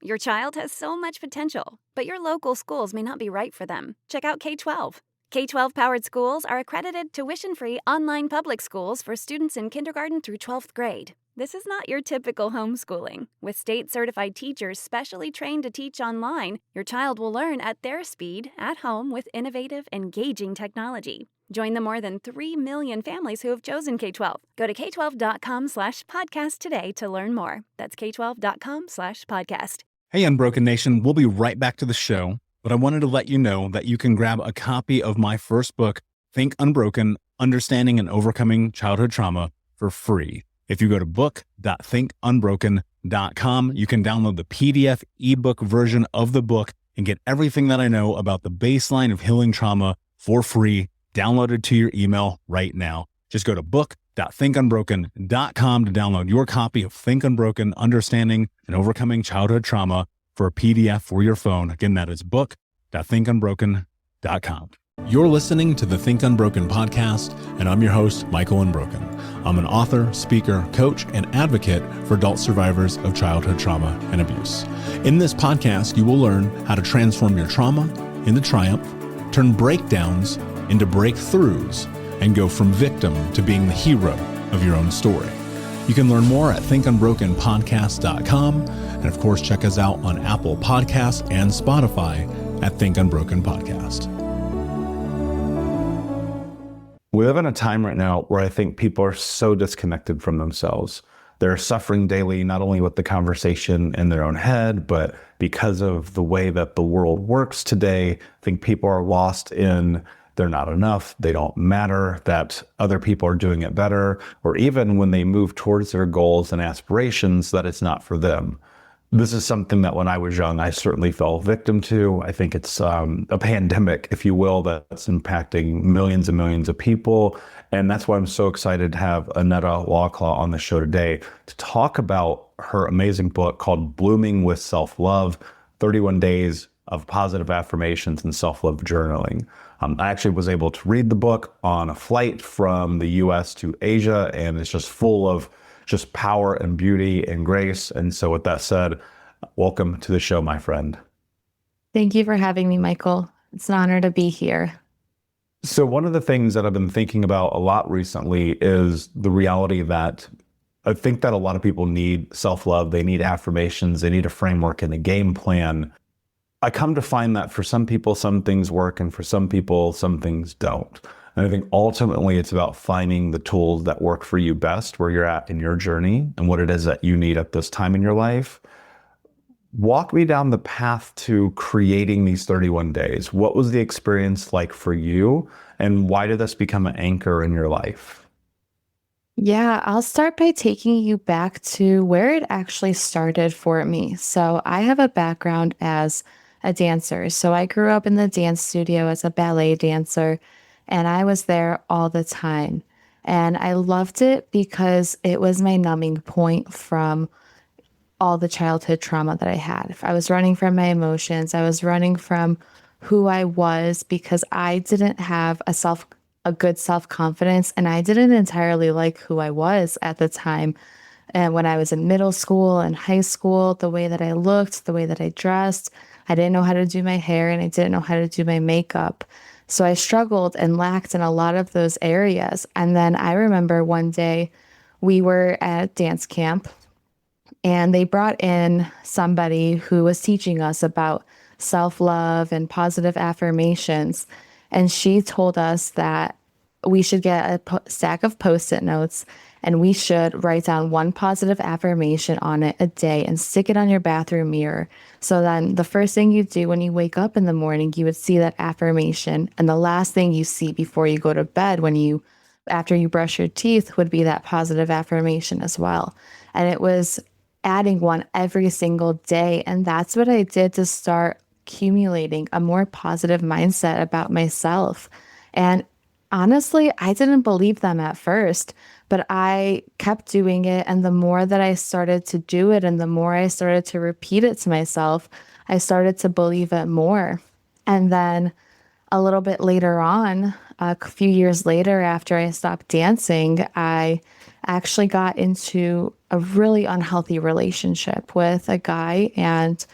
Your child has so much potential, but your local schools may not be right for them. Check out K-12. K-12-powered schools are accredited tuition-free online public schools for students in kindergarten through 12th grade. This is not your typical homeschooling. With state-certified teachers specially trained to teach online, your child will learn at their speed, at home, with innovative, engaging technology. Join the more than 3 million families who have chosen K-12. Go to k12.com/podcast today to learn more. That's k12.com/podcast. Hey, Unbroken Nation, we'll be right back to the show, but I wanted to let you know that you can grab a copy of my first book, Think Unbroken, Understanding and Overcoming Childhood Trauma, for free. If you go to book.thinkunbroken.com, you can download the PDF ebook version of the book and get everything that I know about the baseline of healing trauma for free, downloaded to your email right now. Just go to book.thinkunbroken.com to download your copy of Think Unbroken, Understanding and Overcoming Childhood Trauma for a PDF for your phone. Again, that is book.thinkunbroken.com. You're listening to the Think Unbroken podcast, and I'm your host, Michael Unbroken. I'm an author, speaker, coach, and advocate for adult survivors of childhood trauma and abuse. In this podcast, you will learn how to transform your trauma into triumph, turn breakdowns into breakthroughs, and go from victim to being the hero of your own story. You can learn more at thinkunbrokenpodcast.com, and of course, check us out on Apple Podcasts and Spotify at Think Unbroken Podcast. We live in a time right now where I think people are so disconnected from themselves. They're suffering daily, not only with the conversation in their own head, but because of the way that the world works today. I think people are lost in they're not enough, they don't matter, that other people are doing it better, or even when they move towards their goals and aspirations, that it's not for them. This is something that when I was young, I certainly fell victim to. I think it's a pandemic, if you will, that's impacting millions and millions of people. And that's why I'm so excited to have Aneta Waclaw on the show today to talk about her amazing book called Blooming with Self-Love, 31 Days of Positive Affirmations and Self-Love Journaling. I actually was able to read the book on a flight from the US to Asia, and it's just full of just power and beauty and grace. And so with that said, welcome to the show, my friend. Thank you for having me, Michael. It's an honor to be here. So one of the things that I've been thinking about a lot recently is the reality that I think that a lot of people need self-love. They need affirmations. They need a framework and a game plan. I come to find that for some people, some things work, and for some people, some things don't. And I think ultimately it's about finding the tools that work for you best, where you're at in your journey and what it is that you need at this time in your life. Walk me down the path to creating these 31 days. What was the experience like for you, and why did this become an anchor in your life? Yeah, I'll start by taking you back to where it actually started for me. So I have a background as a dancer. So I grew up in the dance studio as a ballet dancer, and I was there all the time. And I loved it because it was my numbing point from all the childhood trauma that I had. If I was running from my emotions, I was running from who I was because I didn't have a good self-confidence, and I didn't entirely like who I was at the time. And when I was in middle school and high school, the way that I looked, the way that I dressed, I didn't know how to do my hair, and I didn't know how to do my makeup. So I struggled and lacked in a lot of those areas. And then I remember one day we were at dance camp, and they brought in somebody who was teaching us about self-love and positive affirmations. And she told us that we should get a stack of Post-it notes, and we should write down one positive affirmation on it a day and stick it on your bathroom mirror. So then the first thing you do when you wake up in the morning, you would see that affirmation. And the last thing you see before you go to bed after you brush your teeth would be that positive affirmation as well. And it was adding one every single day. And that's what I did to start accumulating a more positive mindset about myself. And honestly, I didn't believe them at first, but I kept doing it. And the more that I started to do it and the more I started to repeat it to myself, I started to believe it more. And then a little bit later on, a few years later, after I stopped dancing, I actually got into a really unhealthy relationship with a guy, and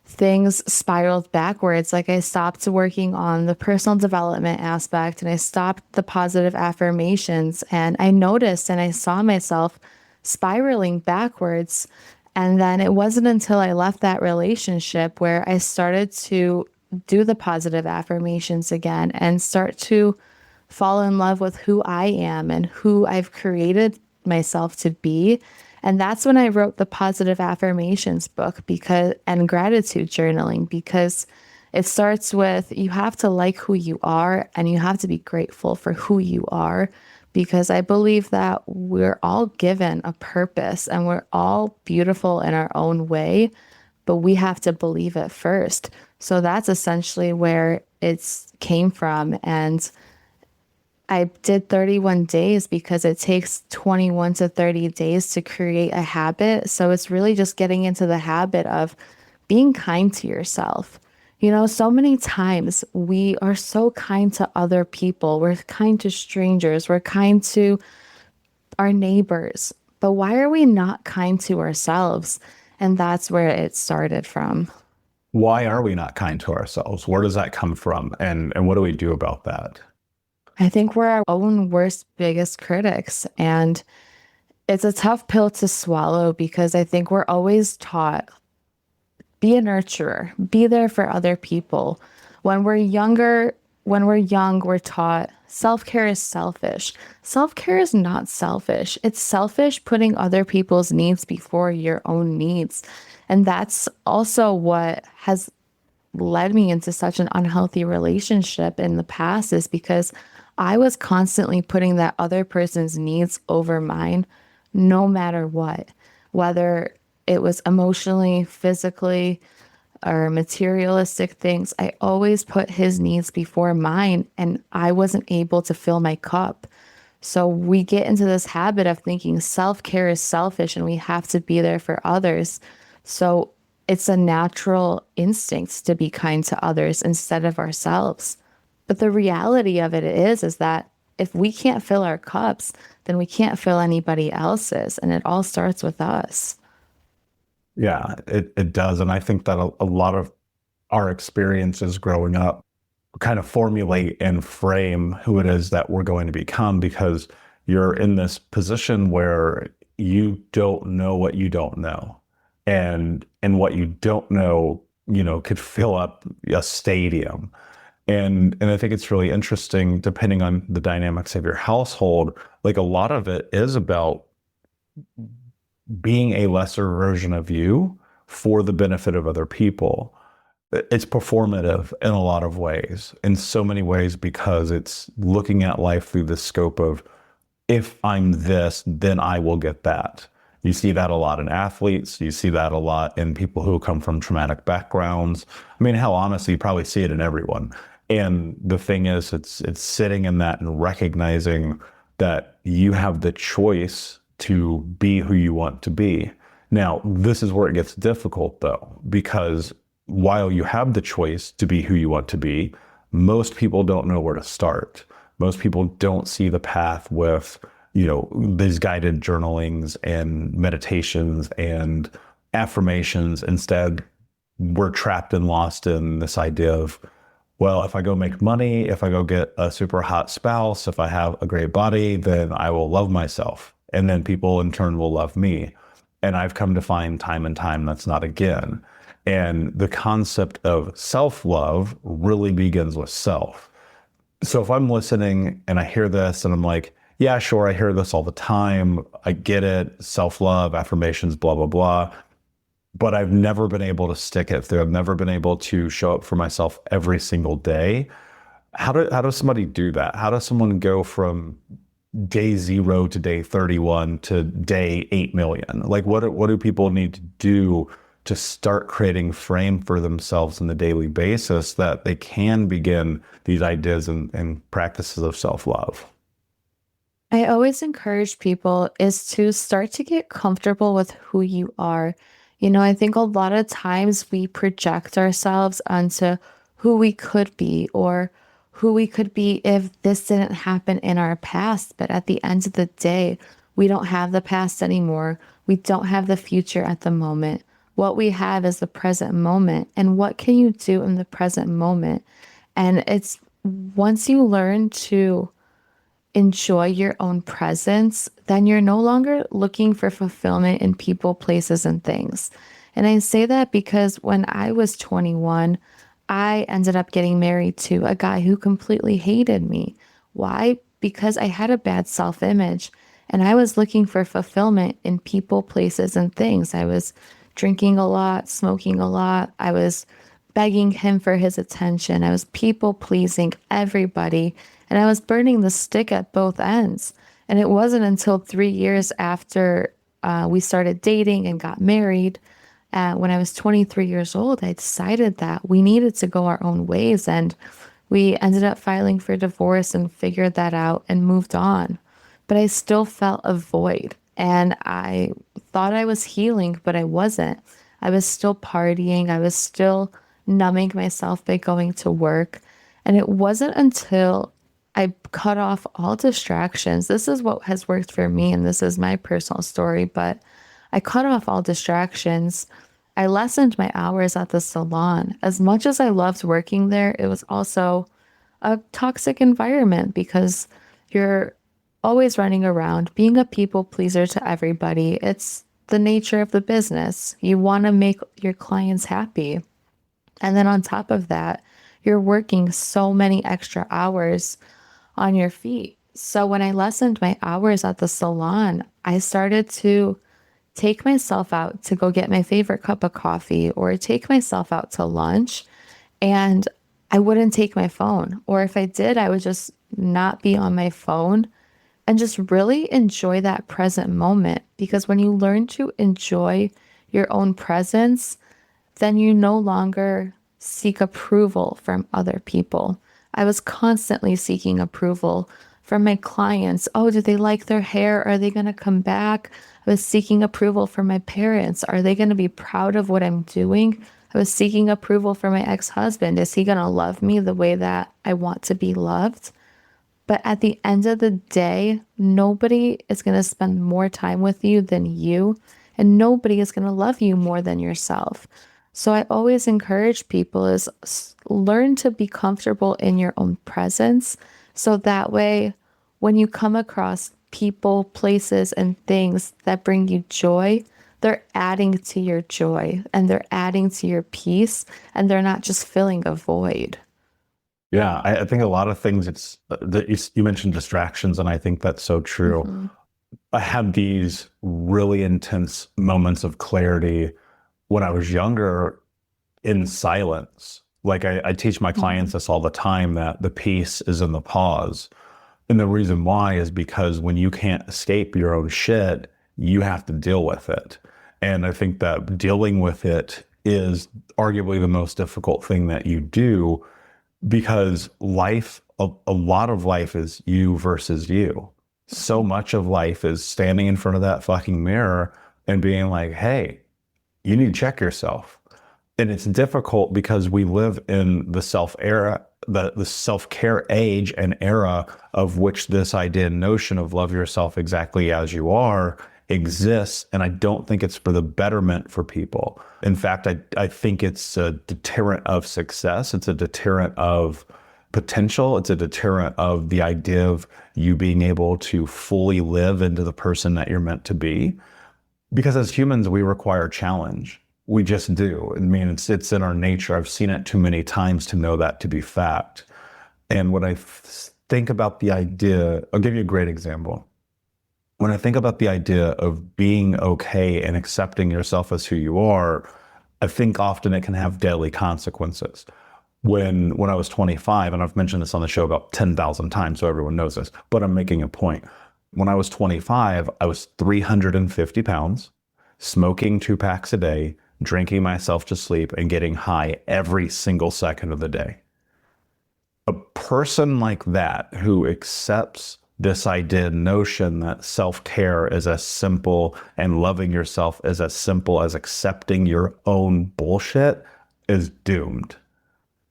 things spiraled backwards. Like I stopped working on the personal development aspect and I stopped the positive affirmations, and I noticed and I saw myself spiraling backwards. And then it wasn't until I left that relationship where I started to do the positive affirmations again and start to fall in love with who I am and who I've created myself to be. And that's when I wrote the positive affirmations book and gratitude journaling, because it starts with, you have to like who you are and you have to be grateful for who you are, because I believe that we're all given a purpose and we're all beautiful in our own way, but we have to believe it first. So that's essentially where it came from. And I did 31 days because it takes 21 to 30 days to create a habit. So it's really just getting into the habit of being kind to yourself. You know, so many times we are so kind to other people. We're kind to strangers. We're kind to our neighbors. But why are we not kind to ourselves? And that's where it started from. Why are we not kind to ourselves? Where does that come from? And what do we do about that? I think we're our own worst, biggest critics. And it's a tough pill to swallow because I think we're always taught, be a nurturer, be there for other people. When we're young, we're taught self-care is selfish. Self-care is not selfish. It's selfish putting other people's needs before your own needs. And that's also what has led me into such an unhealthy relationship in the past, is because I was constantly putting that other person's needs over mine, no matter what, whether it was emotionally, physically, or materialistic things. I always put his needs before mine, and I wasn't able to fill my cup. So we get into this habit of thinking self-care is selfish and we have to be there for others. So it's a natural instinct to be kind to others instead of ourselves. But the reality of it is that if we can't fill our cups, then we can't fill anybody else's. And it all starts with us. Yeah, it does. And I think that a lot of our experiences growing up kind of formulate and frame who it is that we're going to become, because you're in this position where you don't know what you don't know. And what you don't know, could fill up a stadium. And I think it's really interesting, depending on the dynamics of your household, like a lot of it is about being a lesser version of you for the benefit of other people. It's performative in a lot of ways, in so many ways, because it's looking at life through the scope of, if I'm this, then I will get that. You see that a lot in athletes. You see that a lot in people who come from traumatic backgrounds. I mean, hell, honestly, you probably see it in everyone. And the thing is, it's sitting in that and recognizing that you have the choice to be who you want to be. Now, this is where it gets difficult, though, because while you have the choice to be who you want to be, most people don't know where to start. Most people don't see the path with, these guided journalings and meditations and affirmations. Instead, we're trapped and lost in this idea of, well, if I go make money, if I go get a super hot spouse, if I have a great body, then I will love myself. And then people in turn will love me. And I've come to find time and time that's not again. And the concept of self-love really begins with self. So if I'm listening and I hear this and I'm like, yeah, sure, I hear this all the time. I get it. Self-love, affirmations, blah, blah, blah. But I've never been able to stick it through. I've never been able to show up for myself every single day. How does somebody do that? How does someone go from day 0 to day 31 to day 8 million? Like, what do people need to do to start creating frame for themselves on the daily basis that they can begin these ideas and practices of self-love? I always encourage people is to start to get comfortable with who you are. I think a lot of times we project ourselves onto who we could be or who we could be if this didn't happen in our past. But at the end of the day, We don't have the past anymore. We don't have the future at the moment. What we have is the present moment. And what can you do in the present moment? And it's once you learn to enjoy your own presence, then you're no longer looking for fulfillment in people, places, and things. And I say that because when I was 21, I ended up getting married to a guy who completely hated me. Why? Because I had a bad self-image and I was looking for fulfillment in people, places, and things. I was drinking a lot, smoking a lot. I was begging him for his attention. I was people pleasing everybody, and I was burning the stick at both ends. And it wasn't until 3 years after we started dating and got married, when I was 23 years old, I decided that we needed to go our own ways. And we ended up filing for divorce and figured that out and moved on. But I still felt a void. And I thought I was healing, but I wasn't. I was still partying. I was still numbing myself by going to work. And it wasn't until I cut off all distractions. This is what has worked for me, and this is my personal story, but I cut off all distractions. I lessened my hours at the salon. As much as I loved working there, it was also a toxic environment because you're always running around, being a people pleaser to everybody. It's the nature of the business. You want to make your clients happy. And then on top of that, you're working so many extra hours on your feet. So when I lessened my hours at the salon, I started to take myself out to go get my favorite cup of coffee or take myself out to lunch. And I wouldn't take my phone. Or if I did, I would just not be on my phone and just really enjoy that present moment. Because when you learn to enjoy your own presence, then you no longer seek approval from other people. I was constantly seeking approval from my clients. Oh, do they like their hair? Are they going to come back? I was seeking approval from my parents. Are they going to be proud of what I'm doing? I was seeking approval from my ex-husband. Is he going to love me the way that I want to be loved? But at the end of the day, nobody is going to spend more time with you than you, and nobody is going to love you more than yourself. So I always encourage people is learn to be comfortable in your own presence. So that way, when you come across people, places, and things that bring you joy, they're adding to your joy and they're adding to your peace, and they're not just filling a void. Yeah, I think a lot of things, it's you mentioned distractions, and I think that's so true. Mm-hmm. I had these really intense moments of clarity when I was younger in silence. Like I teach my clients this all the time, that the peace is in the pause. And the reason why is because when you can't escape your own shit, you have to deal with it. And I think that dealing with it is arguably the most difficult thing that you do, because life, a lot of life is you versus you. So much of life is standing in front of that fucking mirror and being like, hey, you need to check yourself. And it's difficult because we live in the the self-care age and era of which this idea and notion of love yourself exactly as you are exists. And I don't think it's for the betterment for people. In fact, I think it's a deterrent of success. It's a deterrent of potential. It's a deterrent of the idea of you being able to fully live into the person that you're meant to be. Because as humans, we require challenge. We just do. I mean, it's in our nature. I've seen it too many times to know that to be fact. And when I think about the idea, I'll give you a great example. When I think about the idea of being okay and accepting yourself as who you are, I think often it can have deadly consequences. When I was 25, and I've mentioned this on the show about 10,000 times, so everyone knows this, but I'm making a point. When I was 25, I was 350 pounds, smoking 2 packs a day, drinking myself to sleep, and getting high every single second of the day. A person like that who accepts this idea notion that self-care is as simple and loving yourself is as simple as accepting your own bullshit is doomed.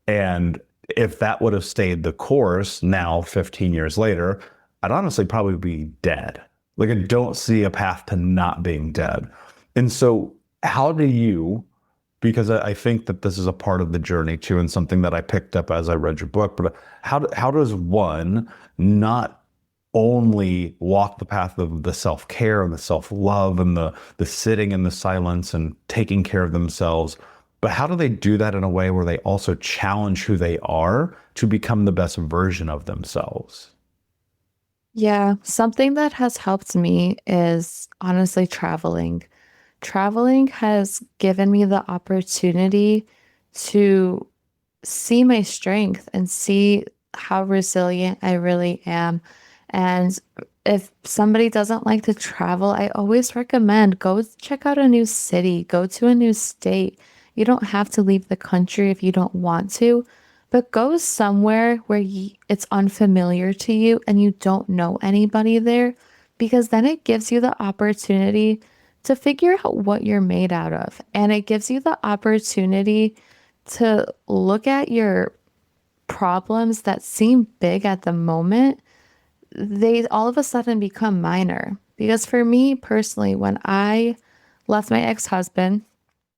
And if that would have stayed the course now, 15 years later, I'd honestly probably be dead. Like, I don't see a path to not being dead. And so how do you, because I think that this is a part of the journey too, and something that I picked up as I read your book, but how does one not only walk the path of the self-care and the self-love and the sitting in the silence and taking care of themselves, but how do they do that in a way where they also challenge who they are to become the best version of themselves? Yeah, something that has helped me is honestly traveling. Traveling has given me the opportunity to see my strength and see how resilient I really am. And if somebody doesn't like to travel, I always recommend go check out a new city, go to a new state. You don't have to leave the country if you don't want to, but go somewhere where it's unfamiliar to you and you don't know anybody there, because then it gives you the opportunity to figure out what you're made out of. And it gives you the opportunity to look at your problems that seem big at the moment, they all of a sudden become minor. Because for me personally, when I left my ex-husband,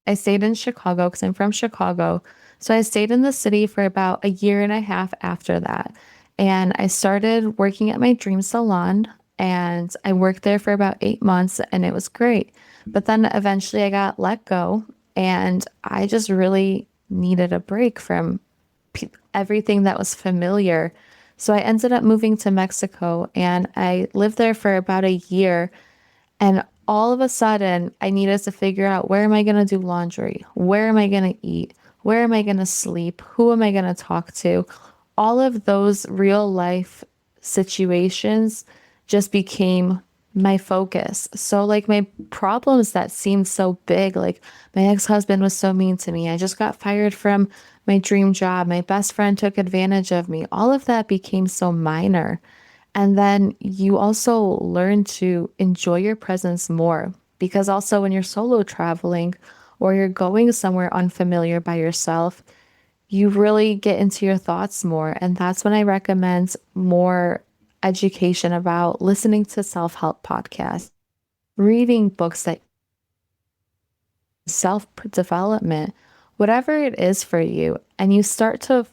I stayed in Chicago because I'm from Chicago. So I stayed in the city for about a year and a half after that. And I started working at my dream salon, and I worked there for about 8 months and it was great. But then eventually I got let go, and I just really needed a break from everything that was familiar. So I ended up moving to Mexico and I lived there for about a year. And all of a sudden, I needed to figure out, where am I going to do laundry? Where am I going to eat? Where am I going to sleep? Who am I going to talk to? All of those real life situations just became my focus. So, like, my problems that seemed so big, like my ex-husband was so mean to me, I just got fired from my dream job, my best friend took advantage of me, all of that became so minor. And then you also learn to enjoy your presence more, because also when you're solo traveling or you're going somewhere unfamiliar by yourself, you really get into your thoughts more. And that's when I recommend more education about listening to self-help podcasts, reading books that self-development, whatever it is for you. And you start to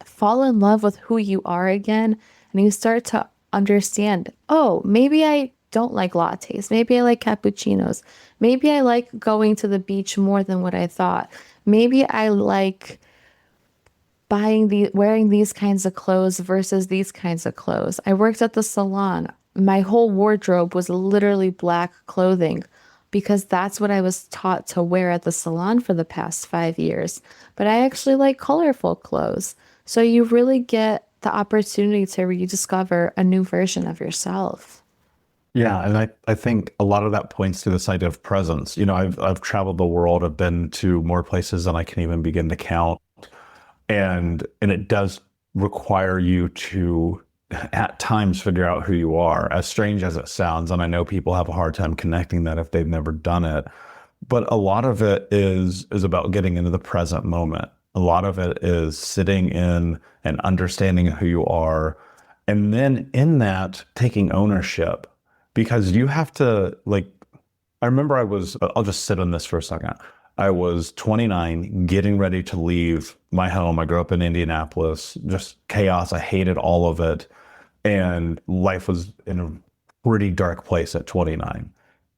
fall in love with who you are again. And you start to understand, oh, maybe I don't like lattes. Maybe I like cappuccinos. Maybe I like going to the beach more than what I thought. Maybe I like wearing these kinds of clothes versus these kinds of clothes. I worked at the salon. My whole wardrobe was literally black clothing because that's what I was taught to wear at the salon for the past 5 years. But I actually like colorful clothes. So you really get the opportunity to rediscover a new version of yourself. Yeah, and I think a lot of that points to this idea of presence. You know, I've traveled the world. I've been to more places than I can even begin to count. And it does require you to at times figure out who you are, as strange as it sounds. And I know people have a hard time connecting that if they've never done it. But a lot of it is about getting into the present moment. A lot of it is sitting in and understanding who you are. And then in that, taking ownership, because you have to, like, I remember I'll just sit on this for a second. I was 29, getting ready to leave my home. I grew up in Indianapolis, just chaos. I hated all of it. And life was in a pretty dark place at 29.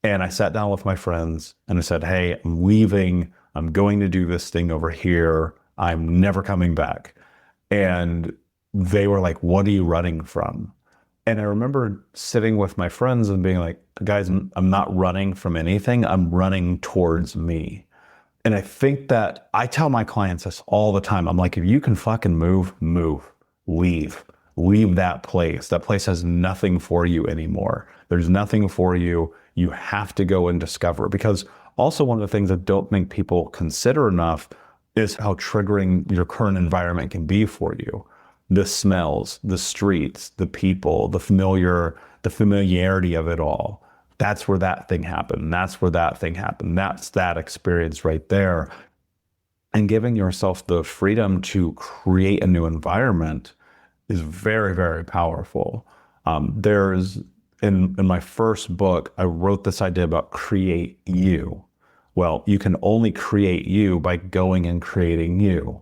And I sat down with my friends and I said, hey, I'm leaving. I'm going to do this thing over here. I'm never coming back. And they were like, what are you running from? And I remember sitting with my friends and being like, guys, I'm not running from anything. I'm running towards me. And I think that I tell my clients this all the time. I'm like, if you can fucking move, leave that place. That place has nothing for you anymore. There's nothing for you. You have to go and discover. Because also one of the things I don't think people consider enough is how triggering your current environment can be for you. The smells, the streets, the people, the familiarity of it all. That's where that thing happened. That's where that thing happened. That's that experience right there. And giving yourself the freedom to create a new environment is very, very powerful. There's in my first book, I wrote this idea about create you. Well, you can only create you by going and creating you.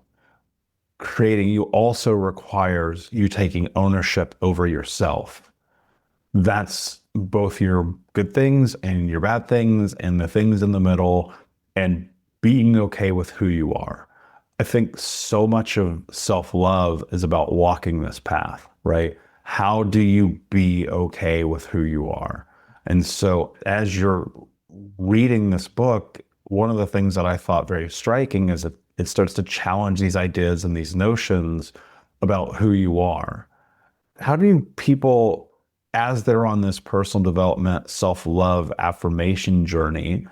Creating you also requires you taking ownership over yourself. That's both your good things and your bad things and the things in the middle, and being okay with who you are. I think so much of self-love is about walking this path, right? How do you be okay with who you are? And so as you're reading this book, one of the things that I thought very striking is that it starts to challenge these ideas and these notions about who you are. How do people, as they're on this personal development, self-love, affirmation journey,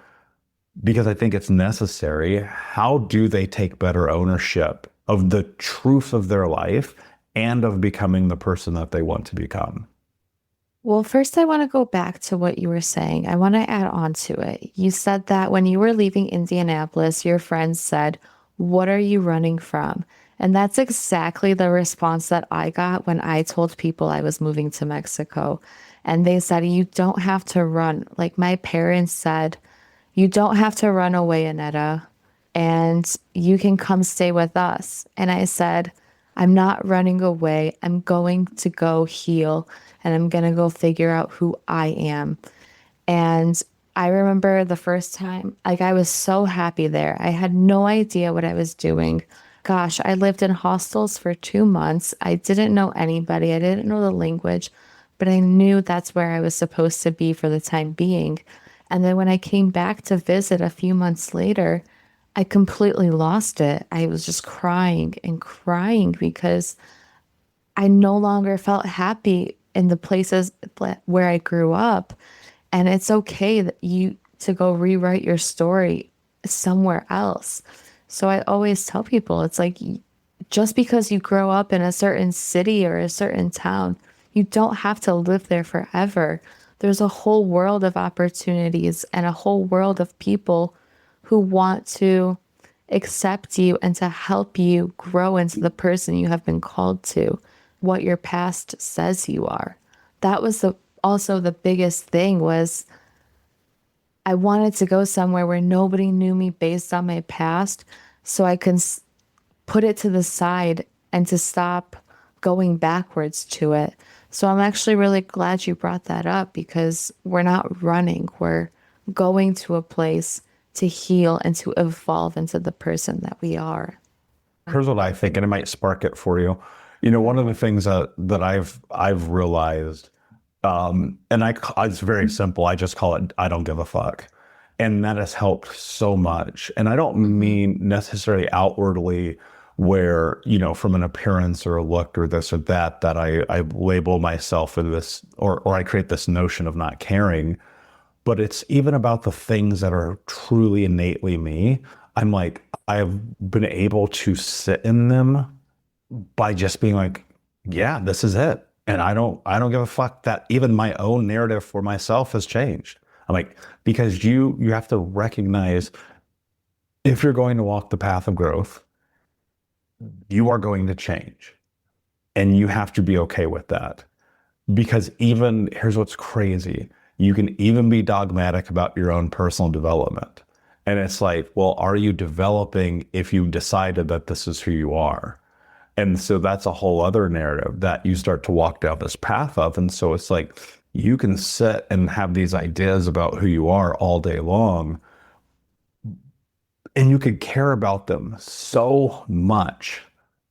because I think it's necessary, how do they take better ownership of the truth of their life and of becoming the person that they want to become? Well, first, I want to go back to what you were saying. I want to add on to it. You said that when you were leaving Indianapolis, your friends said, "What are you running from?" And that's exactly the response that I got when I told people I was moving to Mexico. And they said, "You don't have to run." Like my parents said, "You don't have to run away, Aneta, and you can come stay with us." And I said, "I'm not running away. I'm going to go heal, and I'm going to go figure out who I am." And I remember the first time, like I was so happy there. I had no idea what I was doing. Gosh, I lived in hostels for 2 months. I didn't know anybody. I didn't know the language, but I knew that's where I was supposed to be for the time being. And then when I came back to visit a few months later, I completely lost it. I was just crying and crying because I no longer felt happy in the places where I grew up. And it's okay that you to go rewrite your story somewhere else. So I always tell people, it's like just because you grow up in a certain city or a certain town, you don't have to live there forever. There's a whole world of opportunities and a whole world of people who want to accept you and to help you grow into the person you have been called to, what your past says you are. That was also the biggest thing was I wanted to go somewhere where nobody knew me based on my past so I can put it to the side and to stop going backwards to it. So I'm actually really glad you brought that up because we're not running. We're going to a place to heal and to evolve into the person that we are. Here's what I think, and it might spark it for you. You know, one of the things that I've realized, it's very simple. I just call it, I don't give a fuck. And that has helped so much. And I don't mean necessarily outwardly where, you know, from an appearance or a look or this or that I label myself in this, or I create this notion of not caring. But it's even about the things that are truly innately me. I'm like, I've been able to sit in them by just being like, yeah, this is it. And I don't give a fuck that even my own narrative for myself has changed. I'm like, because you have to recognize if you're going to walk the path of growth, you are going to change. And you have to be okay with that. Because here's what's crazy. You can even be dogmatic about your own personal development. And it's like, well, are you developing if you decided that this is who you are? And so that's a whole other narrative that you start to walk down this path of. And so it's like, you can sit and have these ideas about who you are all day long, and you could care about them so much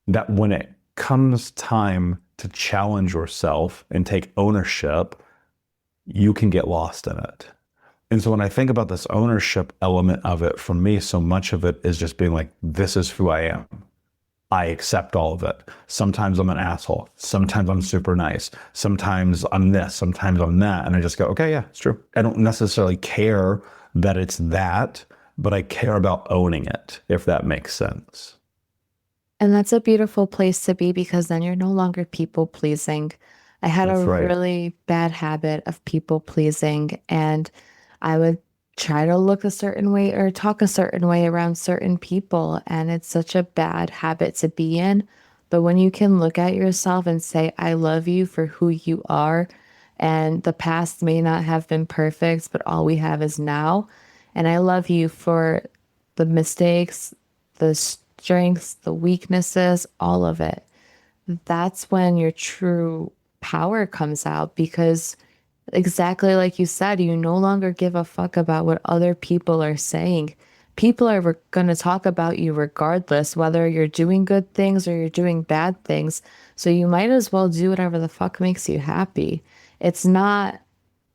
that when it comes time to challenge yourself and take ownership, you can get lost in it. And so when I think about this ownership element of it, for me, so much of it is just being like, this is who I am. I accept all of it. Sometimes I'm an asshole. Sometimes I'm super nice. Sometimes I'm this. Sometimes I'm that. And I just go, okay, yeah, it's true. I don't necessarily care that it's that, but I care about owning it, if that makes sense. And that's a beautiful place to be because then you're no longer people pleasing. I had That's right. really bad habit of people pleasing, and I would try to look a certain way or talk a certain way around certain people. And it's such a bad habit to be in. But when you can look at yourself and say, I love you for who you are, And the past may not have been perfect, but all we have is now. And I love you for the mistakes, the strengths, the weaknesses, all of it. That's when your true power comes out, because exactly like you said, you no longer give a fuck about what other people are saying. People are going to talk about you regardless, whether you're doing good things or you're doing bad things. So you might as well do whatever the fuck makes you happy. It's not,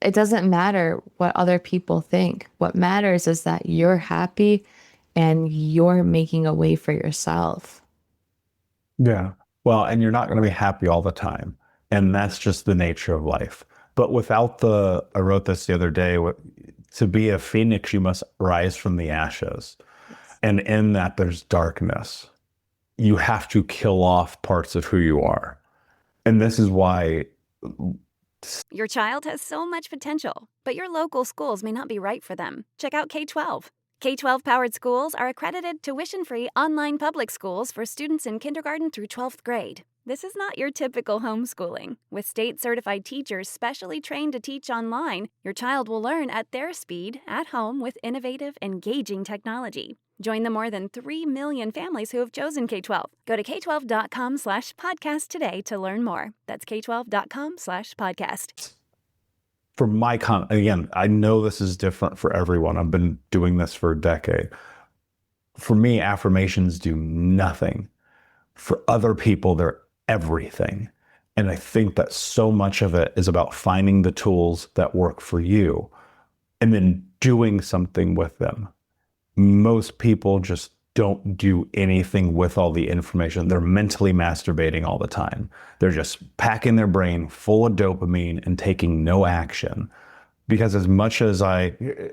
it doesn't matter what other people think. What matters is that you're happy and you're making a way for yourself. Yeah. Well, and you're not going to be happy all the time. And that's just the nature of life. But I wrote this the other day, to be a phoenix, you must rise from the ashes. And in that, there's darkness. You have to kill off parts of who you are. And this is why. Your child has so much potential, but your local schools may not be right for them. Check out K-12. K-12 powered schools are accredited tuition-free online public schools for students in kindergarten through 12th grade. This is not your typical homeschooling. With state-certified teachers specially trained to teach online, your child will learn at their speed, at home, with innovative, engaging technology. Join the more than 3 million families who have chosen K-12. Go to k12.com/podcast today to learn more. That's k12.com/podcast. For my again, I know this is different for everyone. I've been doing this for a decade. For me, affirmations do nothing. For other people, they're everything. And I think that so much of it is about finding the tools that work for you and then doing something with them. Most people just don't do anything with all the information. They're mentally masturbating all the time. They're just packing their brain full of dopamine and taking no action. Because as much as a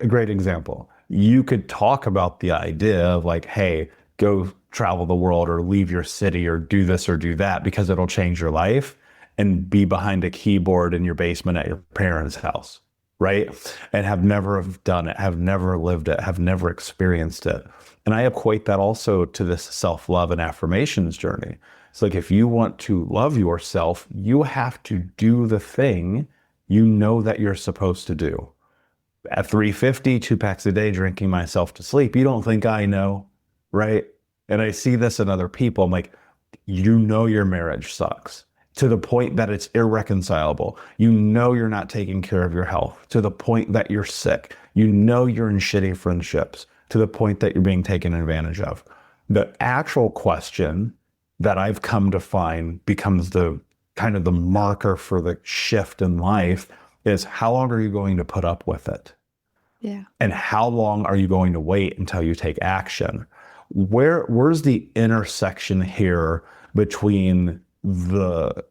great example, you could talk about the idea of like, hey, go travel the world or leave your city or do this or do that because it'll change your life, and be behind a keyboard in your basement at your parents' house, right? And have never done it, have never lived it, have never experienced it. And I equate that also to this self-love and affirmations journey. It's like, if you want to love yourself, you have to do the thing you know that you're supposed to do. At 350, 2 packs a day, drinking myself to sleep, you don't think I know, right? And I see this in other people. I'm like, you know your marriage sucks to the point that it's irreconcilable. You know you're not taking care of your health to the point that you're sick. You know you're in shitty friendships to the point that you're being taken advantage of. The actual question that I've come to find becomes the kind of the marker for the shift in life is, how long are you going to put up with it? Yeah. And how long are you going to wait until you take action? Where's the intersection here between the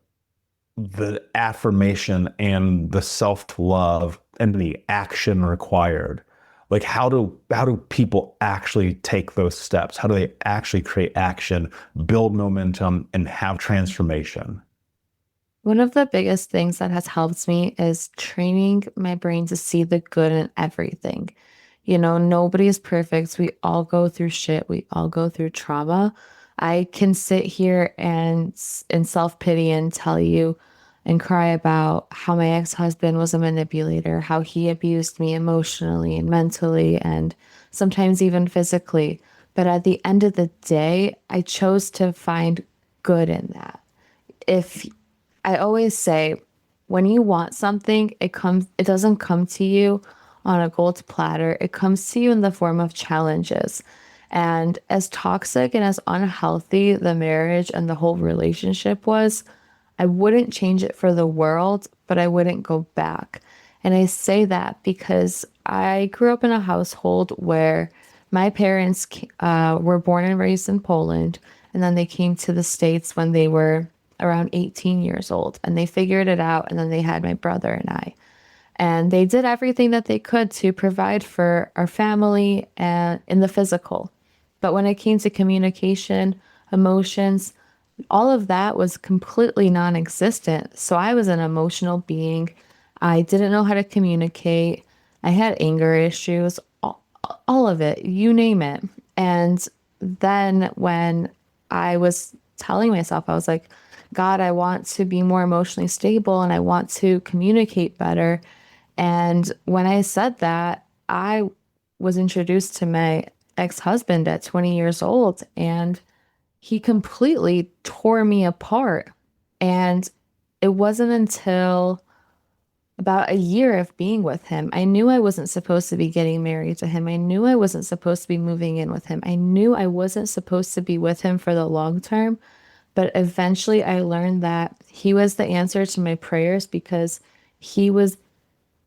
affirmation and the self-love and the action required? Like, how do people actually take those steps? How do they actually create action, build momentum, and have transformation? One of the biggest things that has helped me is training my brain to see the good in everything. You know, nobody is perfect. We all go through shit. We all go through trauma. I can sit here and in self-pity and tell you and cry about how my ex-husband was a manipulator, how he abused me emotionally and mentally and sometimes even physically. But at the end of the day, I chose to find good in that. If I always say, when you want something, it doesn't come to you on a gold platter. It comes to you in the form of challenges. And as toxic and as unhealthy the marriage and the whole relationship was, I wouldn't change it for the world, but I wouldn't go back. And I say that because I grew up in a household where my parents were born and raised in Poland, and then they came to the States when they were around 18 years old, and they figured it out, and then they had my brother and I. And they did everything that they could to provide for our family and in the physical. But when it came to communication, emotions, all of that was completely non-existent. So I was an emotional being. I didn't know how to communicate. I had anger issues, all of it, you name it. And then when I was telling myself, I was like, God, I want to be more emotionally stable and I want to communicate better. And when I said that, I was introduced to my ex-husband at 20 years old, and he completely tore me apart. And it wasn't until about a year of being with him, I knew I wasn't supposed to be getting married to him. I knew I wasn't supposed to be moving in with him. I knew I wasn't supposed to be with him for the long term. But eventually I learned that he was the answer to my prayers because he was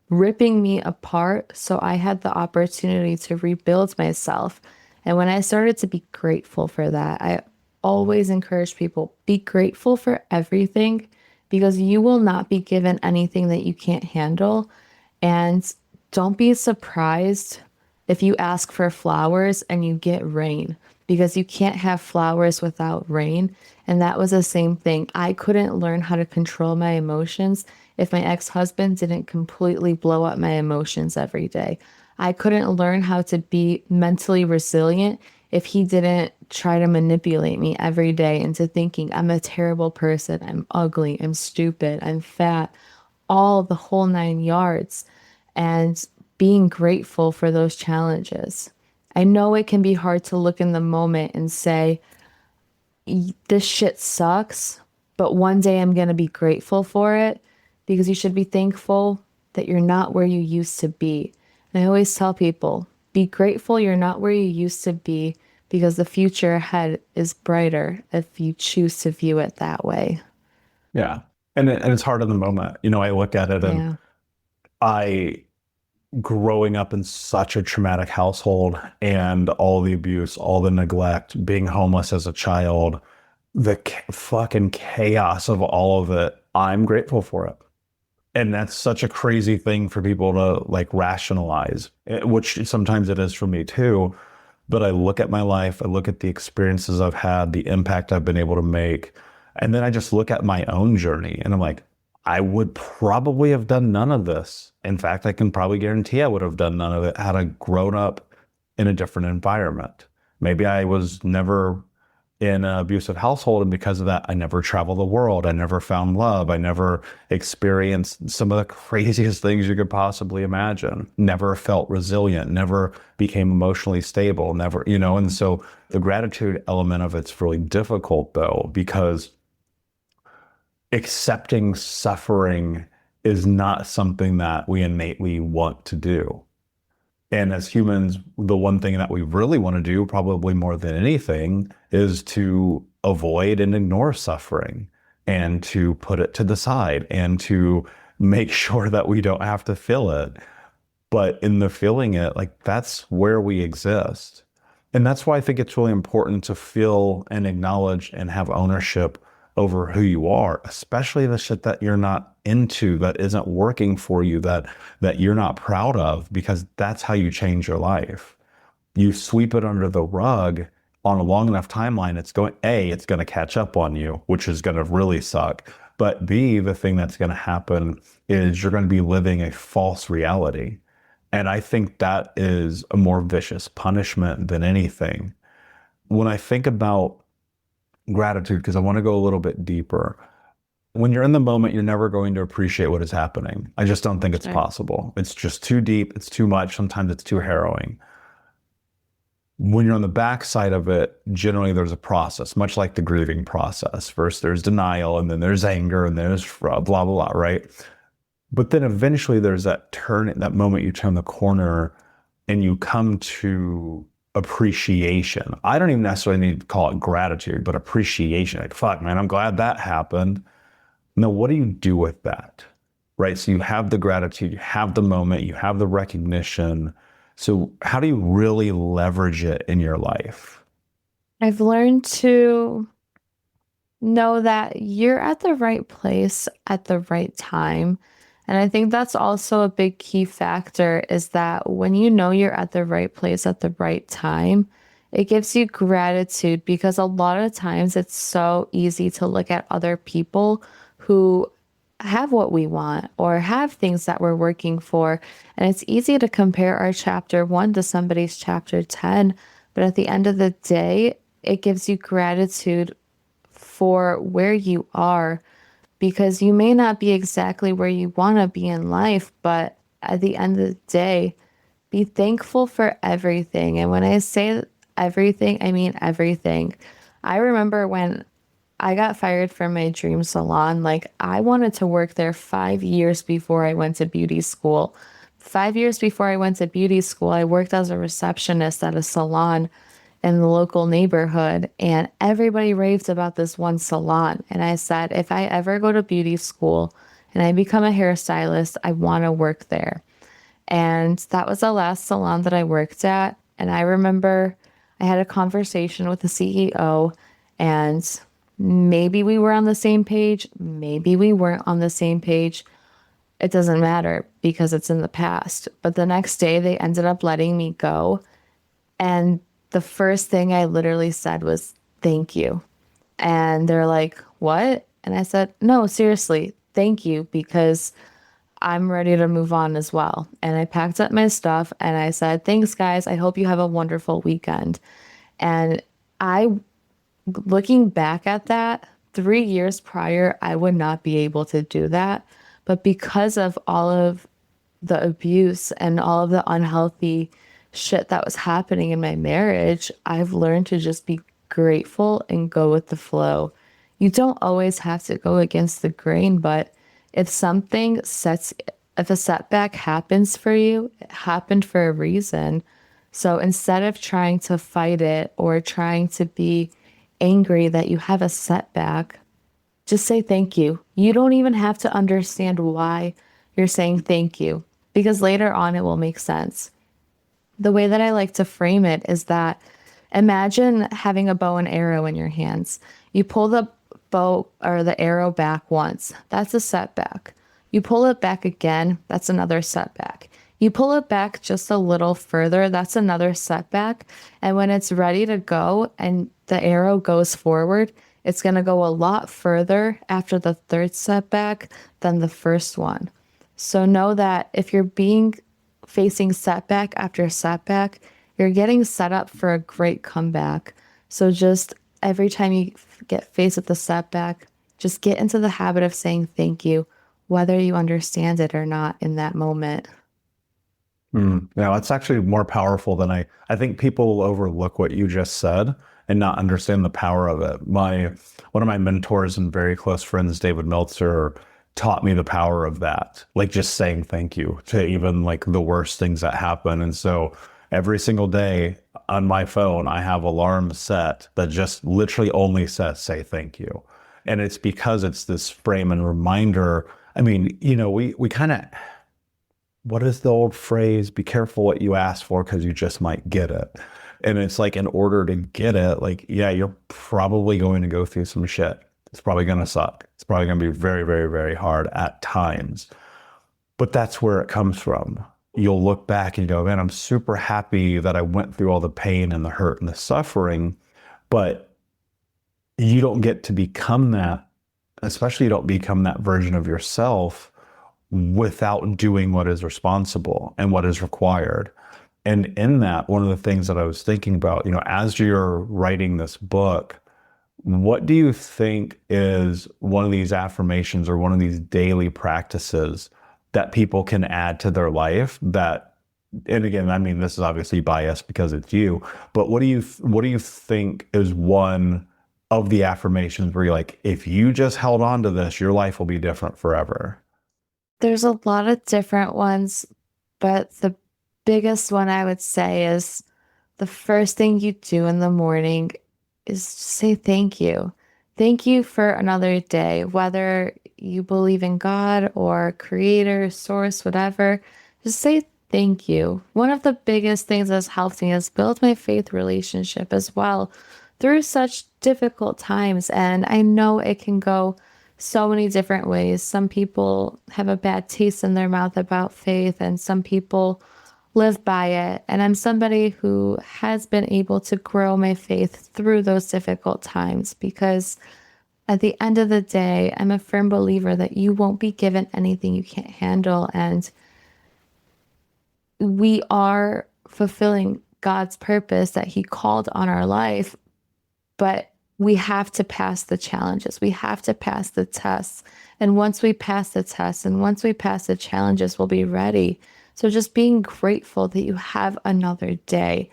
ripping me apart. So I had the opportunity to rebuild myself. And when I started to be grateful for that, I always encourage people, be grateful for everything because you will not be given anything that you can't handle. And don't be surprised if you ask for flowers and you get rain because you can't have flowers without rain. And that was the same thing. I couldn't learn how to control my emotions if my ex-husband didn't completely blow up my emotions every day. I couldn't learn how to be mentally resilient if he didn't try to manipulate me every day into thinking I'm a terrible person, I'm ugly, I'm stupid, I'm fat, all the whole 9 yards, and being grateful for those challenges. I know it can be hard to look in the moment and say, this shit sucks, but one day I'm going to be grateful for it because you should be thankful that you're not where you used to be. And I always tell people, be grateful you're not where you used to be because the future ahead is brighter if you choose to view it that way. Yeah. And it's hard in the moment. I look at it and Yeah. I, growing up in such a traumatic household and all the abuse, all the neglect, being homeless as a child, the fucking chaos of all of it, I'm grateful for it. And that's such a crazy thing for people to like rationalize, which sometimes it is for me too. But I look at my life, I look at the experiences I've had, the impact I've been able to make. And then I just look at my own journey and I'm like, I would probably have done none of this. In fact, I can probably guarantee I would have done none of it had I grown up in a different environment. Maybe I was never in an abusive household, and because of that, I never traveled the world. I never found love. I never experienced some of the craziest things you could possibly imagine. Never felt resilient, never became emotionally stable, never, and so the gratitude element of it's really difficult though, because accepting suffering is not something that we innately want to do. And as humans, the one thing that we really want to do, probably more than anything, is to avoid and ignore suffering and to put it to the side and to make sure that we don't have to feel it. But in the feeling it, like that's where we exist. And that's why I think it's really important to feel and acknowledge and have ownership over who you are, especially the shit that you're not into, that isn't working for you, that you're not proud of, because that's how you change your life. You sweep it under the rug on a long enough timeline, it's going to catch up on you, which is going to really suck. But B, the thing that's going to happen is you're going to be living a false reality. And I think that is a more vicious punishment than anything. When I think about gratitude, because I want to go a little bit deeper. When you're in the moment, you're never going to appreciate what is happening. I just don't think it's possible. It's just too deep. It's too much. Sometimes it's too harrowing. When you're on the backside of it, generally there's a process, much like the grieving process. First there's denial, and then there's anger, and there's blah, blah, blah, right? But then eventually there's that moment you turn the corner and you come to appreciation. I don't even necessarily need to call it gratitude, but appreciation. Like, fuck, man, I'm glad that happened. Now, what do you do with that? Right? So you have the gratitude, you have the moment, you have the recognition. So how do you really leverage it in your life? I've learned to know that you're at the right place at the right time. And I think that's also a big key factor is that when you know you're at the right place at the right time, it gives you gratitude because a lot of times it's so easy to look at other people who have what we want or have things that we're working for. And it's easy to compare our chapter 1 to somebody's chapter 10. But at the end of the day, it gives you gratitude for where you are, because you may not be exactly where you want to be in life, but at the end of the day, be thankful for everything. And when I say everything, I mean everything. I remember when I got fired from my dream salon, like I wanted to work there 5 years before I went to beauty school. 5 years before I went to beauty school, I worked as a receptionist at a salon in the local neighborhood, and everybody raved about this one salon. And I said, if I ever go to beauty school and I become a hairstylist, I want to work there. And that was the last salon that I worked at. And I remember I had a conversation with the CEO, and maybe we were on the same page, maybe we weren't on the same page. It doesn't matter because it's in the past. But the next day, they ended up letting me go. And the first thing I literally said was, thank you. And they're like, what? And I said, no, seriously, thank you, because I'm ready to move on as well. And I packed up my stuff and I said, thanks, guys. I hope you have a wonderful weekend. And looking back at that, 3 years prior, I would not be able to do that. But because of all of the abuse and all of the unhealthy shit that was happening in my marriage, I've learned to just be grateful and go with the flow. You don't always have to go against the grain, but if a setback happens for you, it happened for a reason. So instead of trying to fight it or trying to be angry that you have a setback, just say thank you. You don't even have to understand why you're saying thank you, because later on it will make sense. The way that I like to frame it is that imagine having a bow and arrow in your hands. You pull the bow or the arrow back once. That's a setback. You pull it back again. That's another setback. You pull it back just a little further. That's another setback. And when it's ready to go and the arrow goes forward, it's going to go a lot further after the third setback than the first one. So know that if you're facing setback after setback, you're getting set up for a great comeback. So just every time you get faced with a setback, just get into the habit of saying thank you, whether you understand it or not in that moment. Yeah, it's actually more powerful than I think people will overlook what you just said and not understand the power of it. One of my mentors and very close friends, David Meltzer, taught me the power of that, like just saying thank you to even like the worst things that happen. And so every single day on my phone, I have alarms set that just literally only say thank you. And it's because it's this frame and reminder. I mean, we kind of, what is the old phrase? Be careful what you ask for because you just might get it. And it's like, in order to get it, like, yeah, you're probably going to go through some shit. It's probably going to suck. It's probably going to be very, very, very hard at times. But that's where it comes from. You'll look back and go, man, I'm super happy that I went through all the pain and the hurt and the suffering. But you don't get to become that, especially you don't become that version of yourself without doing what is responsible and what is required. And in that, one of the things that I was thinking about, as you're writing this book, what do you think is one of these affirmations or one of these daily practices that people can add to their life that, and again, I mean, this is obviously biased because it's you, but what do you think is one of the affirmations where you're like, if you just held on to this, your life will be different forever? There's a lot of different ones, but the biggest one I would say is the first thing you do in the morning is say thank you. Thank you for another day, whether you believe in God or creator, source, whatever, just say thank you. One of the biggest things that's helped me is build my faith relationship as well through such difficult times. And I know it can go so many different ways. Some people have a bad taste in their mouth about faith, and some people live by it. And I'm somebody who has been able to grow my faith through those difficult times, because at the end of the day, I'm a firm believer that you won't be given anything you can't handle. And we are fulfilling God's purpose that He called on our life. But we have to pass the challenges. We have to pass the tests. And once we pass the tests and once we pass the challenges, we'll be ready. So just being grateful that you have another day.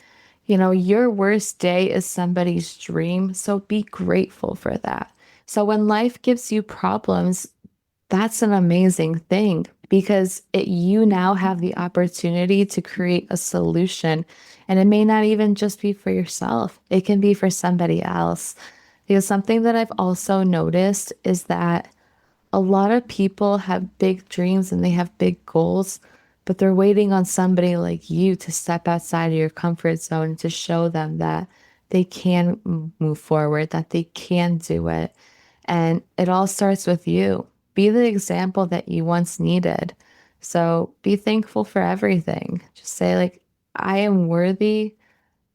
You know, your worst day is somebody's dream. So be grateful for that. So when life gives you problems, that's an amazing thing because you now have the opportunity to create a solution. And it may not even just be for yourself, it can be for somebody else. Because something that I've also noticed is that a lot of people have big dreams and they have big goals, but they're waiting on somebody like you to step outside of your comfort zone to show them that they can move forward, that they can do it. And it all starts with you. Be the example that you once needed. So be thankful for everything. Just say, like, I am worthy,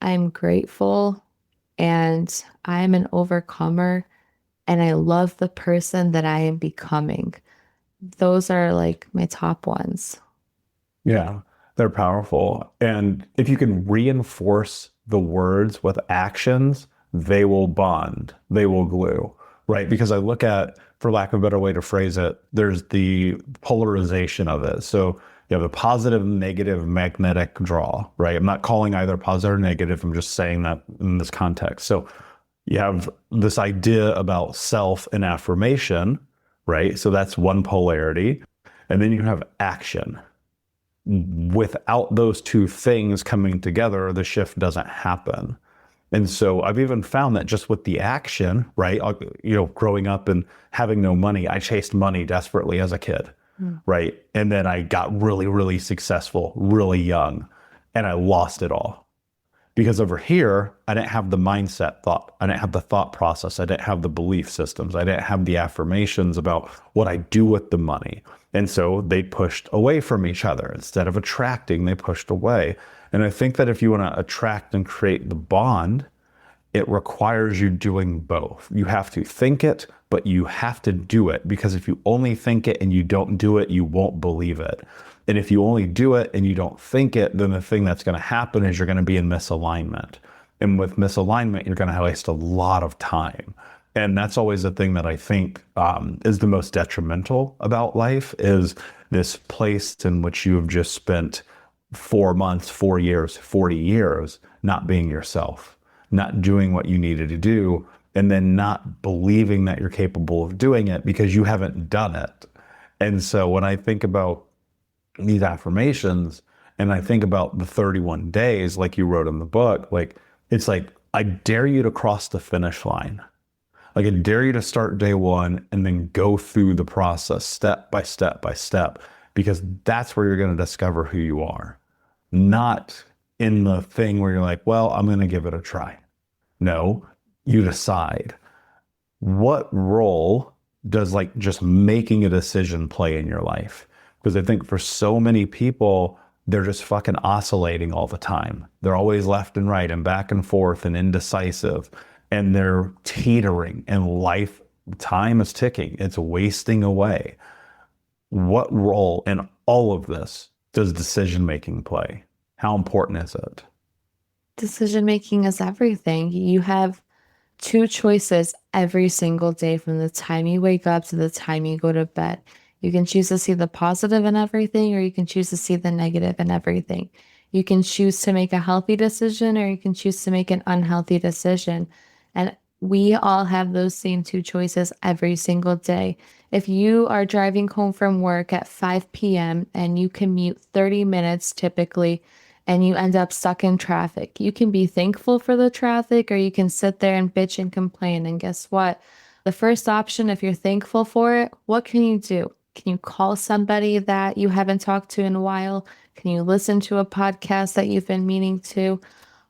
I'm grateful, and I am an overcomer, and I love the person that I am becoming. Those are like my top ones. Yeah, they're powerful. And if you can reinforce the words with actions, they will bond, they will glue, right? Because I look at, for lack of a better way to phrase it, there's the polarization of it. So you have the positive and negative magnetic draw, right? I'm not calling either positive or negative. I'm just saying that in this context. So you have this idea about self and affirmation, right? So that's one polarity. And then you have action. Without those two things coming together, the shift doesn't happen. And so I've even found that just with the action, right? Growing up and having no money, I chased money desperately as a kid, right? And then I got really, really successful, really young, and I lost it all. Because over here, I didn't have the mindset thought. I didn't have the thought process. I didn't have the belief systems. I didn't have the affirmations about what I do with the money. And so they pushed away from each other. Instead of attracting, they pushed away. And I think that if you want to attract and create the bond, it requires you doing both. You have to think it, but you have to do it. Because if you only think it and you don't do it, you won't believe it. And if you only do it and you don't think it, then the thing that's going to happen is you're going to be in misalignment. And with misalignment, you're going to waste a lot of time. And that's always the thing that I think is the most detrimental about life, is this place in which you have just spent 4 months, 4 years, 40 years not being yourself, not doing what you needed to do, and then not believing that you're capable of doing it because you haven't done it. And so when I think about these affirmations and I think about the 31 days, like you wrote in the book, like, it's like, I dare you to cross the finish line. Like, I dare you to start day one and then go through the process step by step by step, because that's where you're going to discover who you are. Not in the thing where you're like, well, I'm going to give it a try. No, you decide. What role does like just making a decision play in your life? Because I think for so many people, they're just fucking oscillating all the time. They're always left and right and back and forth and indecisive, and they're teetering, and time is ticking. It's wasting away. What role in all of this does decision-making play? How important is it? Decision making is everything. You have two choices every single day from the time you wake up to the time you go to bed. You can choose to see the positive in everything, or you can choose to see the negative in everything. You can choose to make a healthy decision, or you can choose to make an unhealthy decision. And we all have those same two choices every single day. If you are driving home from work at 5 p.m. and you commute 30 minutes typically, and you end up stuck in traffic, you can be thankful for the traffic, or you can sit there and bitch and complain. And guess what? The first option, if you're thankful for it, what can you do? Can you call somebody that you haven't talked to in a while? Can you listen to a podcast that you've been meaning to?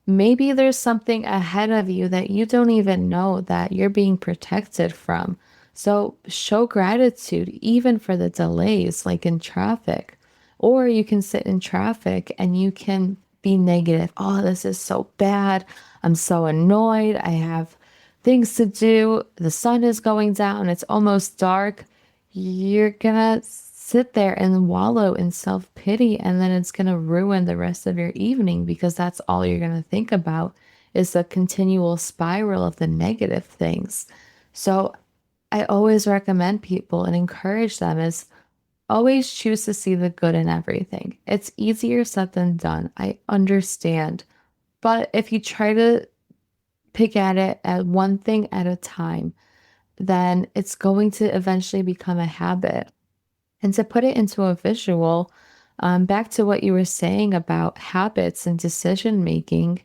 Maybe there's something ahead of you that you don't even know that you're being protected from. So show gratitude, even for the delays, like in traffic. Or you can sit in traffic and you can be negative. Oh, this is so bad. I'm so annoyed. I have things to do. The sun is going down. It's almost dark. You're gonna sit there and wallow in self-pity, and then it's gonna ruin the rest of your evening, because that's all you're gonna think about is the continual spiral of the negative things. So I always recommend people and encourage them is always choose to see the good in everything. It's easier said than done. I understand. But if you try to pick at it at one thing at a time, then it's going to eventually become a habit. And to put it into a visual, back to what you were saying about habits and decision making,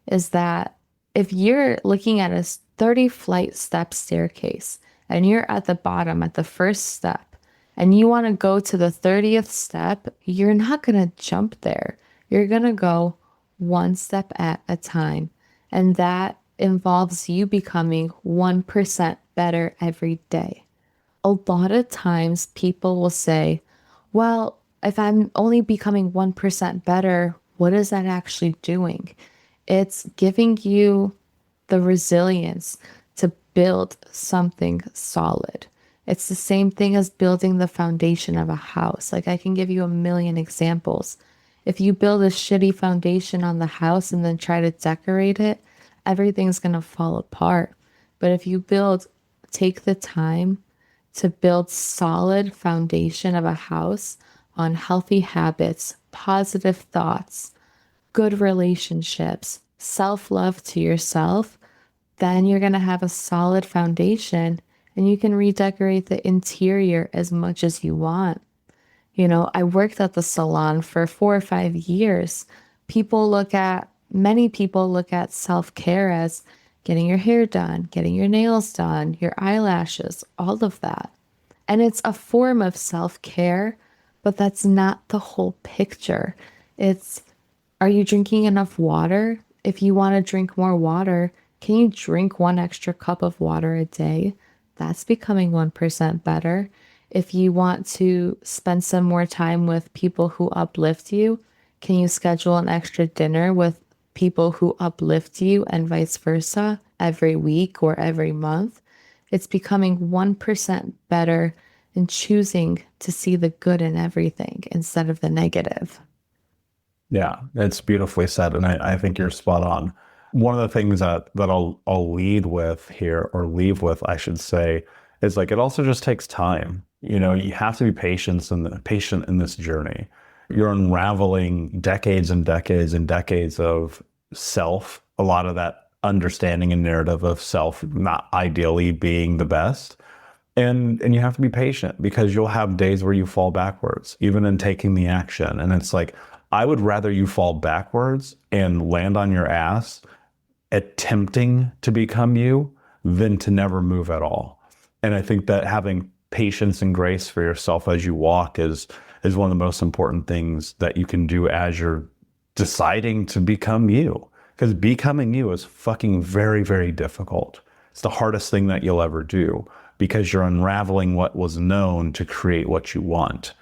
is that if you're looking at a 30-flight step staircase and you're at the bottom at the first step and you want to go to the 30th step, you're not going to jump there. You're going to go one step at a time. And that involves you becoming 1% better every day. A lot of times people will say, well, if I'm only becoming 1% better, what is that actually doing? It's giving you the resilience to build something solid. It's the same thing as building the foundation of a house. Like I can give you a million examples. If you build a shitty foundation on the house and then try to decorate it, everything's going to fall apart. But if you take the time to build solid foundation of a house on healthy habits, positive thoughts, good relationships, self-love to yourself, then you're going to have a solid foundation and you can redecorate the interior as much as you want. I worked at the salon for 4 or 5 years. Many people look at self-care as getting your hair done, getting your nails done, your eyelashes, all of that. And it's a form of self-care, but that's not the whole picture. Are you drinking enough water? If you want to drink more water, can you drink 1 extra cup of water a day? That's becoming 1% better. If you want to spend some more time with people who uplift you, can you schedule an extra dinner with people who uplift you and vice versa every week or every month? It's becoming 1% better and choosing to see the good in everything instead of the negative. Yeah, it's beautifully said. And I think you're spot on. One of the things that I'll lead with here, or leave with, I should say, is like, it also just takes time. You have to be patient in this journey. You're unraveling decades and decades and decades of self, a lot of that understanding and narrative of self not ideally being the best. And you have to be patient because you'll have days where you fall backwards, even in taking the action. And it's like, I would rather you fall backwards and land on your ass attempting to become you than to never move at all. And I think that having patience and grace for yourself as you walk is one of the most important things that you can do as you're deciding to become you. Because becoming you is fucking very, very difficult. It's the hardest thing that you'll ever do because you're unraveling what was known to create what you want.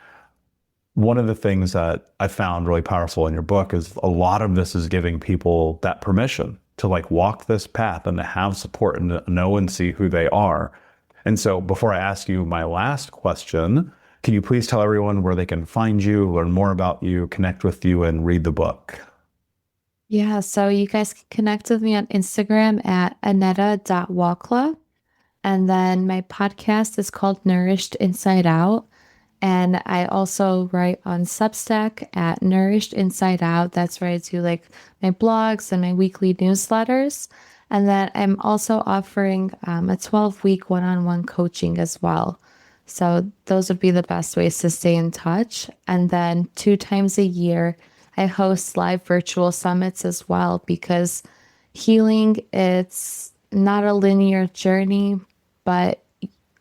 One of the things that I found really powerful in your book is a lot of this is giving people that permission to like walk this path and to have support and to know and see who they are. And so before I ask you my last question, can you please tell everyone where they can find you, learn more about you, connect with you, and read the book? Yeah, so you guys can connect with me on Instagram at Aneta.Waclaw. And then my podcast is called Nourished Inside Out. And I also write on Substack at Nourished Inside Out. That's where I do like my blogs and my weekly newsletters. And then I'm also offering a 12-week one-on-one coaching as well. So those would be the best ways to stay in touch. And then 2 times a year, I host live virtual summits as well, because healing, it's not a linear journey, but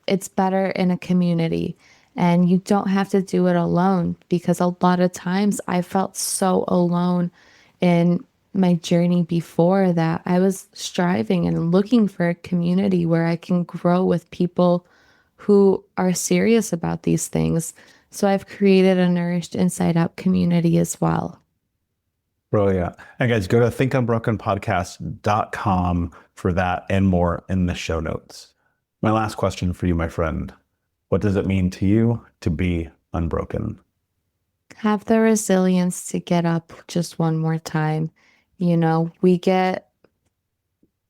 it's better in a community. And you don't have to do it alone, because a lot of times I felt so alone in my journey before that I was striving and looking for a community where I can grow with people who are serious about these things. So I've created a Nourished Inside Out community as well. Brilliant. And guys, go to thinkunbrokenpodcast.com for that and more in the show notes. My last question for you, my friend. What does it mean to you to be unbroken? Have the resilience to get up just one more time. We get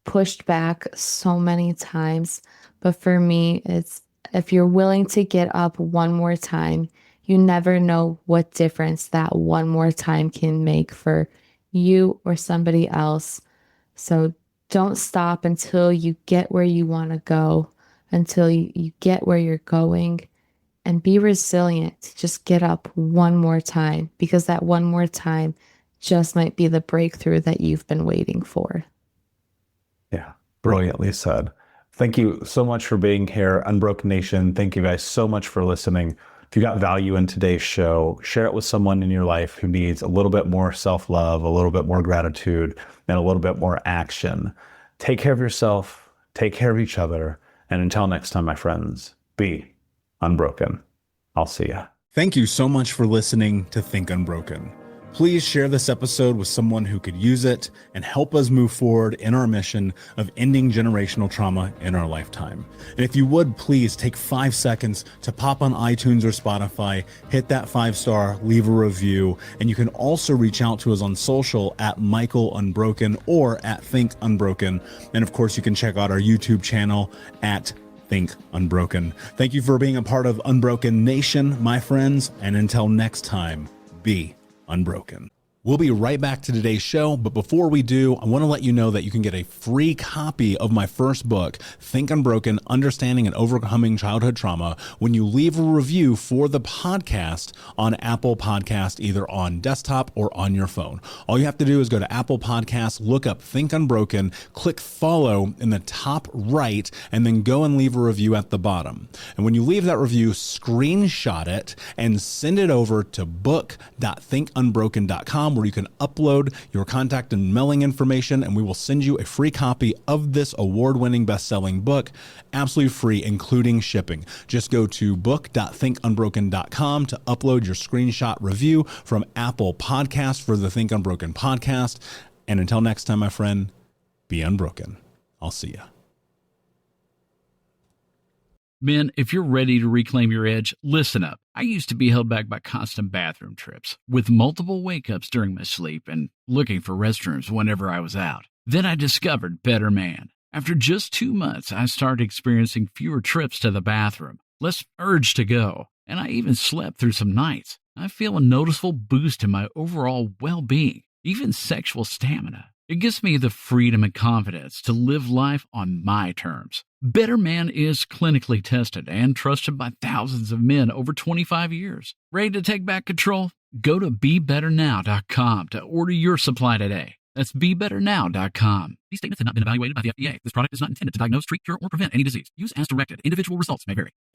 pushed back so many times. But for me, it's if you're willing to get up one more time, you never know what difference that one more time can make for you or somebody else. So don't stop until you get where you want to go, until you get where you're going, and be resilient. Just get up one more time, because that one more time just might be the breakthrough that you've been waiting for. Yeah, brilliantly said. Thank you so much for being here, Unbroken Nation. Thank you guys so much for listening. If you got value in today's show, share it with someone in your life who needs a little bit more self-love, a little bit more gratitude, and a little bit more action. Take care of yourself, take care of each other, and until next time, my friends, be unbroken. I'll see ya. Thank you so much for listening to Think Unbroken. Please share this episode with someone who could use it and help us move forward in our mission of ending generational trauma in our lifetime. And if you would, please take 5 seconds to pop on iTunes or Spotify, hit that 5-star, leave a review, and you can also reach out to us on social at Michael Unbroken or at Think Unbroken. And of course, you can check out our YouTube channel at Think Unbroken. Thank you for being a part of Unbroken Nation, my friends, and until next time, be unbroken. We'll be right back to today's show, but before we do, I want to let you know that you can get a free copy of my first book, Think Unbroken: Understanding and Overcoming Childhood Trauma, when you leave a review for the podcast on Apple Podcast, either on desktop or on your phone. All you have to do is go to Apple Podcasts, look up Think Unbroken, click follow in the top right, and then go and leave a review at the bottom. And when you leave that review, screenshot it and send it over to book.thinkunbroken.com, where you can upload your contact and mailing information, and we will send you a free copy of this award-winning best-selling book, absolutely free, including shipping. Just go to book.thinkunbroken.com to upload your screenshot review from Apple Podcasts for the Think Unbroken podcast. And until next time, my friend, be unbroken. I'll see ya. Men, if you're ready to reclaim your edge, listen up. I used to be held back by constant bathroom trips, with multiple wake-ups during my sleep and looking for restrooms whenever I was out. Then I discovered Better Man. After just 2 months, I started experiencing fewer trips to the bathroom, less urge to go, and I even slept through some nights. I feel a noticeable boost in my overall well-being, even sexual stamina. It gives me the freedom and confidence to live life on my terms. Better Man is clinically tested and trusted by thousands of men over 25 years. Ready to take back control? Go to BeBetterNow.com to order your supply today. That's BeBetterNow.com. These statements have not been evaluated by the FDA. This product is not intended to diagnose, treat, cure, or prevent any disease. Use as directed. Individual results may vary.